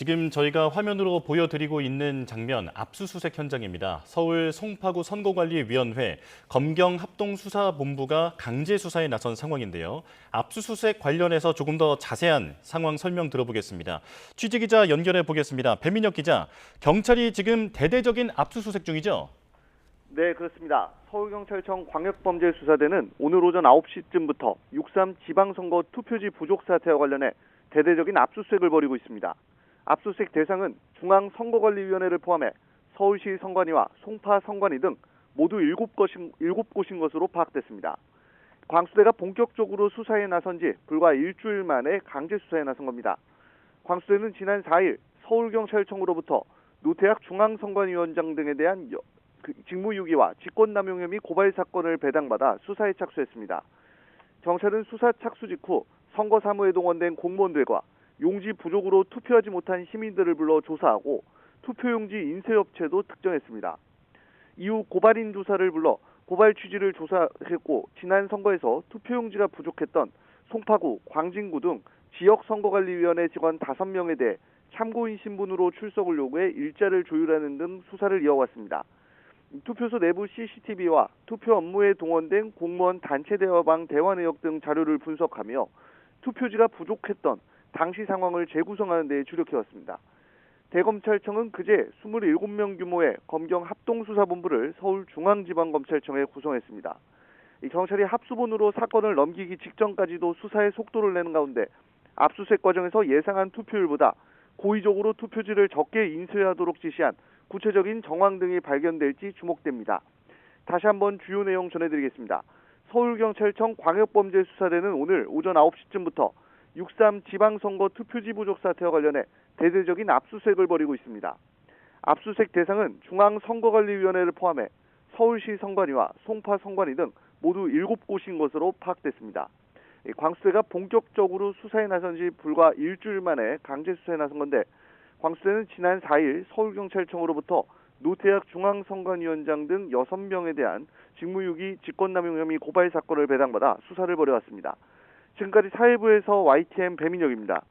지금 저희가 화면으로 보여드리고 있는 장면 압수수색 현장입니다. 서울 송파구 선거관리위원회 검경합동수사본부가 강제 수사에 나선 상황인데요. 압수수색 관련해서 조금 더 자세한 상황 설명 들어보겠습니다. 취재기자 연결해 보겠습니다. 배민혁 기자, 경찰이 지금 대대적인 압수수색 중이죠? 네, 그렇습니다. 서울경찰청 광역범죄수사대는 오늘 오전 9시쯤부터 6.3 지방선거 투표지 부족 사태와 관련해 대대적인 압수수색을 벌이고 있습니다. 압수수색 대상은 중앙선거관리위원회를 포함해 서울시 선관위와 송파 선관위 등 모두 7곳인 것으로 파악됐습니다. 광수대가 본격적으로 수사에 나선 지 불과 일주일 만에 강제 수사에 나선 겁니다. 광수대는 지난 4일 서울경찰청으로부터 노태학 중앙선관위원장 등에 대한 직무유기와 직권남용 혐의 고발 사건을 배당받아 수사에 착수했습니다. 경찰은 수사 착수 직후 선거 사무에 동원된 공무원들과 용지 부족으로 투표하지 못한 시민들을 불러 조사하고 투표용지 인쇄업체도 특정했습니다. 이후 고발인 두 사를 불러 고발 취지를 조사했고 지난 선거에서 투표용지가 부족했던 송파구, 광진구 등 지역선거관리위원회 직원 5명에 대해 참고인 신분으로 출석을 요구해 일자를 조율하는 등 수사를 이어왔습니다. 투표소 내부 CCTV와 투표 업무에 동원된 공무원 단체 대화방 대화 내역 등 자료를 분석하며 투표지가 부족했던 당시 상황을 재구성하는 데 주력해왔습니다. 대검찰청은 그제 27명 규모의 검경합동수사본부를 서울중앙지방검찰청에 구성했습니다. 경찰이 합수본으로 사건을 넘기기 직전까지도 수사에 속도를 내는 가운데 압수수색 과정에서 예상한 투표율보다 고의적으로 투표지를 적게 인쇄하도록 지시한 구체적인 정황 등이 발견될지 주목됩니다. 다시 한번 주요 내용 전해드리겠습니다. 서울경찰청 광역범죄수사대는 오늘 오전 9시쯤부터 6.3 지방선거 투표지 부족 사태와 관련해 대대적인 압수수색을 벌이고 있습니다. 압수수색 대상은 중앙선거관리위원회를 포함해 서울시 선관위와 송파 선관위 등 모두 7곳인 것으로 파악됐습니다. 광수대가 본격적으로 수사에 나선 지 불과 일주일 만에 강제 수사에 나선 건데 광수대는 지난 4일 서울경찰청으로부터 노태학 중앙선관위원장 등 6명에 대한 직무유기 직권남용 혐의 고발 사건을 배당받아 수사를 벌여왔습니다. 지금까지 사회부에서 YTN 배민혁입니다.